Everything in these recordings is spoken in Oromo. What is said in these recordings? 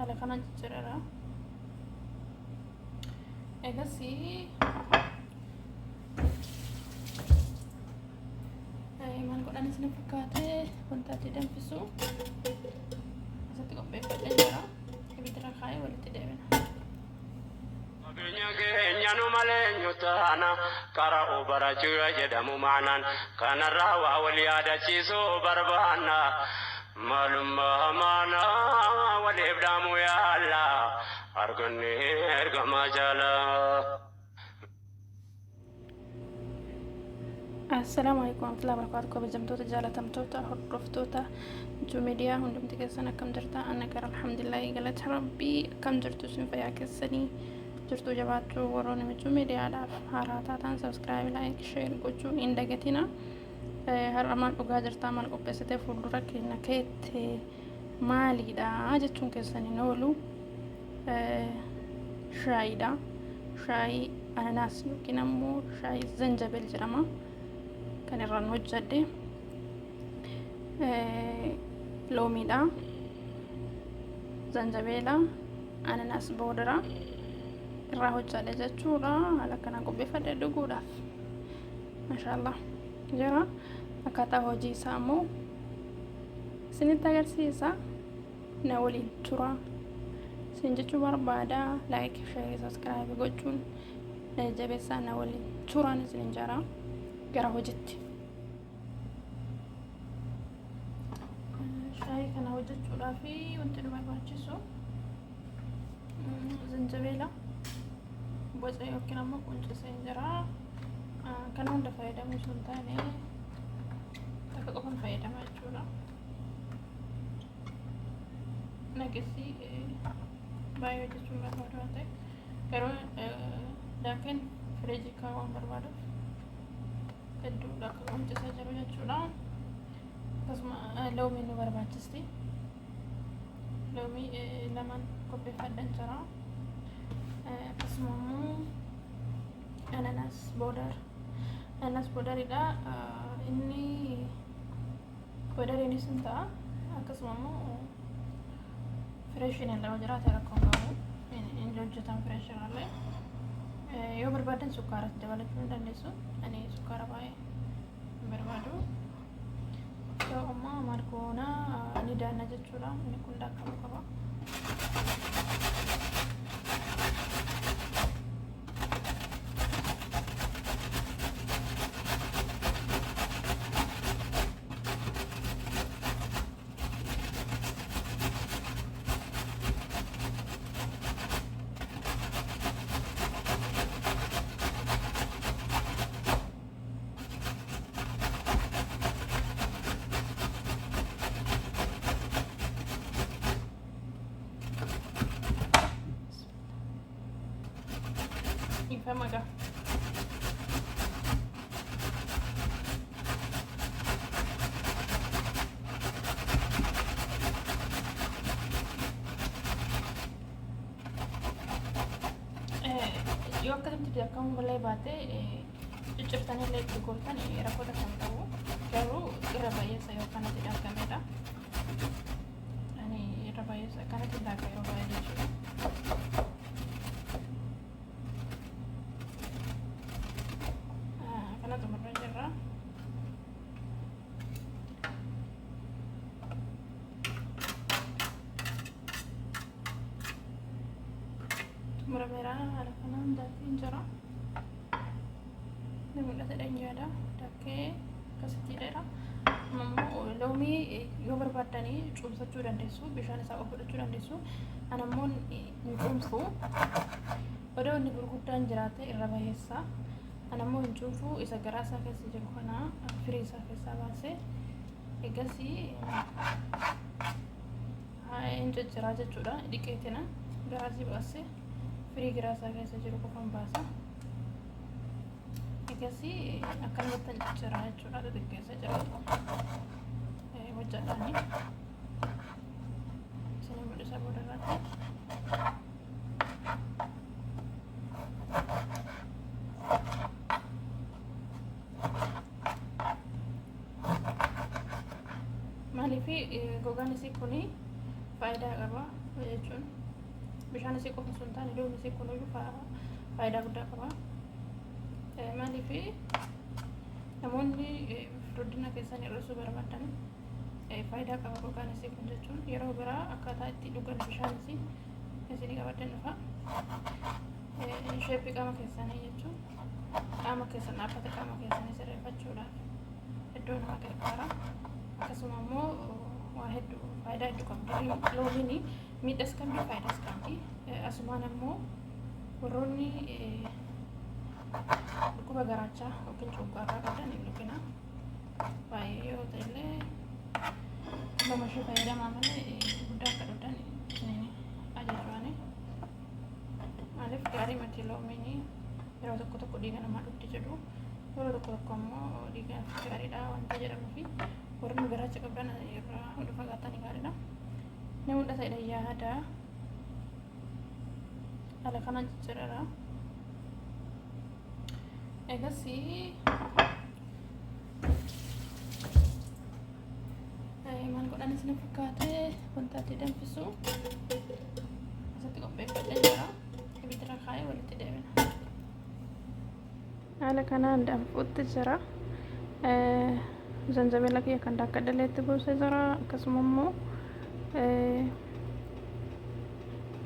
haala kana jijjiirara. Egasii maal godhan isin fakkaate wanta itti danfisu asatti qopheeffadhee jira. Ibidira kaayee walitti deebina. Nyanu malenyo taana kara obara jira jedhamu maanan kanarra waa wali yaadachiisu barbaanna malumma maana waliif dhaamu yaalla arganne ergamaa jaala. Assalamu alaikum warahmatullahi wabarakatuh. Kabajamtoota jaalatamtoota hordoftoota miidiyaa hundumti keessan akkam jirta? Ana gara alhamdulillah galata rabbii akkam jirtu isin fayyaa keessanii jirtu jabaachuu warroonni miidiyaadhaaf haaraa taatan subscribe like share gochuu hin dagatina. Har'a maal dhugaa jirta maal qopheessitee fuuldura keenya keette maalidha jechuun keessanii oolu shaayiidha. Shaayii ananaas yookiin ammoo shaayii zanjabil jedhama. Kan irraan hojjedhe loomiidha, zanjabeela, ananaas boodara irraa hojjedhe jechuudha. Haala kanaan qopheeffadhe dhuguudhaaf maashaallah jira. Akkaataa hojii isaa immoo isinitti agarsiisa. Na waliin tura isin jechuu barbaada. Like share subscribe gochuun jabeessaa na waliin turaan isin jara. Gara hojiitti shaayii kana hojjechuudhaaf wanti nu barbaachisu zanjabeela boca yookiin ammoo quncisee jira. Kana hunda fayyadamuu osoo hin taane takka qofaan fayyadama jechuudha. Naqessi baay'ee hojjechuun barbaadu waan ta'eef garuu daakeen fireejii kaawwan barbaaduuf hedduudha akka quncisee jiru jechuudha. Akkasuma loomii nu barbaachisti. Loomii lamaan qopheeffadhan jira. Akkasuma immoo ananaas boodariidha. Inni boodariinis hin ta'a. Akkasuma immoo fireeshiin illee jiraate rakkoo hin qabu. Inni hojjetan fireeshiin illee yoo barbaadan sukkaaratti dabalachuu ni dandeessu. Ani sukkaara baay'ee hin barbaadu. Yoo ammaa maal goona ni daanna jechuudha. Inni kun daakkamuu qaba. Infamaga. Yoo akkasitti akkam ballee baate ciccirtanii illee itti goortan rakkoota kan qabu. Garuu irra baay'eessa yoo kanatti daakkamedha. Ani irra baay'eessa kanatti daakka yeroo baay'ee jechuudha. Murah-merah haala kanaan daakiin jira. Ni mul'ata dhanjaadha. Daakkee akkasitti dheera. Ammoo loomii yoo barbaadanii cuumsachuu dandeessu. Bishaan isaa of fudhachuu dandeessu. Anammoo hin cuumsu. Odoo inni gurguddaan jiraate irra baheessa. Anammoo hin cuumsu. Isa garaa isaa keessa jiru kana firii isaa keessaa baasee egasii hin jijjiiraa jechuudha. Dhiqeetina garaasii baasee firii giraasa keessa jiru qofaan baasa. Egasii akkanumatti jijjiiraa jechuudha. Xixiqqeessa jira hojjadhaani isin mul'isa boodarratti. Maaliif gogaan isii kuni faayidaa qaba. jechuun bishaan isii qofa osoo hin taane loon isii kunuyyuu faayidaa guddaa qaba. Maaliif namoonni furdina keessan hir'isuu barbaadan faayidaa qaba gogaan isii kun jechuun yeroo biraa akkaataa itti dhugan bishaan isii isinii qabadan dhufa. Sheeppii qaama keessanii jechuun qaama keessan dhaabbata qaama keessanii sirreeffachuudhaaf iddoo nama gargaara. Akkasuma immoo waa hedduu faayidaa hedduu qabdi. Loomiin miidhas qabdi faayidaas qabdi. Asumaan immoo warroonni dhukkuba garaachaa yookiin coggaarraa qabdan hin dhugina. Baay'ee yoo ta'ellee nama ishee fayyadamaa malee guddaa akka dhugdan isin ajajuani. Maaliif gaarii miti loomiin yeroo tokko tokko dhiiga namaa dhugdi jedhu yeroo tokko tokko immoo dhiiga gaariidha wanta jedhamuufi warreen garaacha qabdan irraa ol fagaatanii gaariidha. Ni mul'ata jedhee yaada. Haala kanaan jijjiirra. Egas maal godhan isin fakkaate wanta adii danfisu asatti qopheeffadhee jira. Ibidira kaayee walitti deebina. Haala kanaan danfuutti jira. Zanjabeela kiyya kan daakkadhaleetti buusee jira. Akkasuma immoo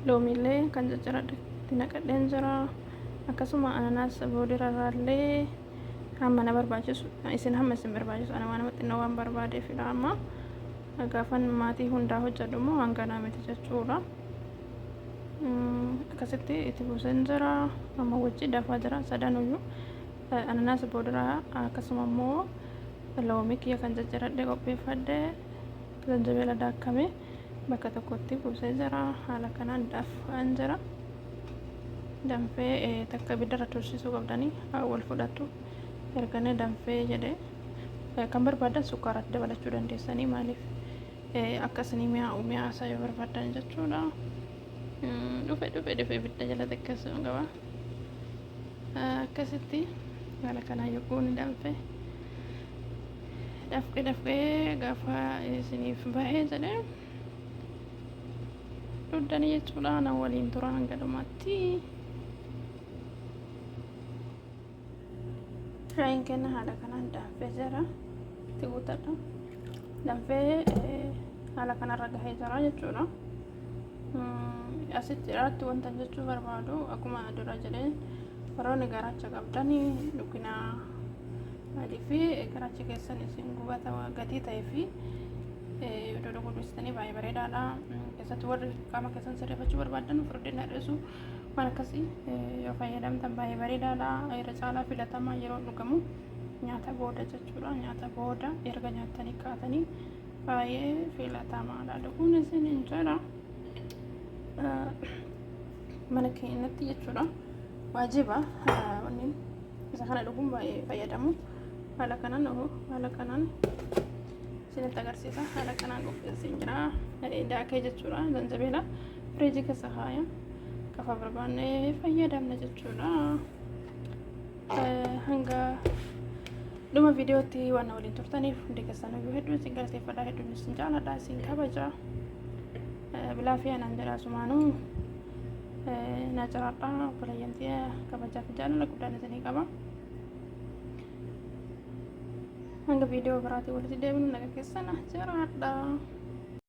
loomiillee kan jijjiiradheetti naqadheen jira. Akkasuma ananaas boodirarraallee hamma na barbaachisu isin hamma isin barbaachisu ana waan xinnoo waan barbaadeefidha. Amma gaafan maatii hundaa hojjedhu immoo hanga naa miti jechuudha. Akkasitti itti buuseen jira. Amma wajji dafaa jira sadanuyyuu ananaas boodiraa akkasuma immoo loomii kiyya kan jijjiiradhee qopheeffadhee zanjabeela daakkame bakka tokkotti buusee jira. Haala kanaan dafaan jira. Danfee takka ibiddarra tursiisuu qabdanii wal fudhatu. Erganii danfee jedhee kan barbaadan sukkaaratti dabalachuu dandeessanii maaliif akka isinii mi'aasaa yoo barbaadan jechuudha. Dhufe ibidda jala xiqqeessuu qaba. Akkasitti haala kanaan yogguu ni danfee dafqee gaafa isiniif bahee jedhee dhuddanii jechuudha. Ana waliin tura hanga dhumaatti. Shaayiin kenna haala kanaan danfee jira. Itti guutadha. Danfee haala kanarra gahee jira jechuudha. Asitti irratti wanta jechuu barbaadu akkuma dura jedheen warroonni garaacha qabdanii dhugina adii fi garaachi keessan isin gubata gatii ta'ee fi iddoo gurguristanii baay'ee bareedaadha. Keessatti warri qaama keessan sirreeffachuu barbaadan furdina hir'isuu waan akkasii yoo fayyadamtan baay'ee bareedaadha. Irra caalaa filatamaa yeroo dhugamu nyaata booda jechuudha. Nyaata booda erga nyaatanii kaatanii baay'ee filatamaadha. Dhuguun isin hin jira mana keenyatti jechuudha. Waajiba wanni isa kana dhuguun baay'ee fayyadamu. Haala kanaan isinitti agarsiisa. Haala kanaan qopheessee jira. Daakee jechuudha. Zanjabeela firiijii keessa kaaya. Qafa barbaanne fayyadamna jechuudha. Hanga dhuma viidiyootti waan waliin turtaniif hundi keessaniyyuu hedduu isin galateeffadha. Hedduun isin jaaladha. Isin kabaja. Bilaa fi anaan jedha sumaanuu na jiraadha. Obboleeyyantii kabajaa fi jaalala guddaan isinii qaba. Hanga viidiyoo biraatii walitti deebinu naga keessana jiraadha.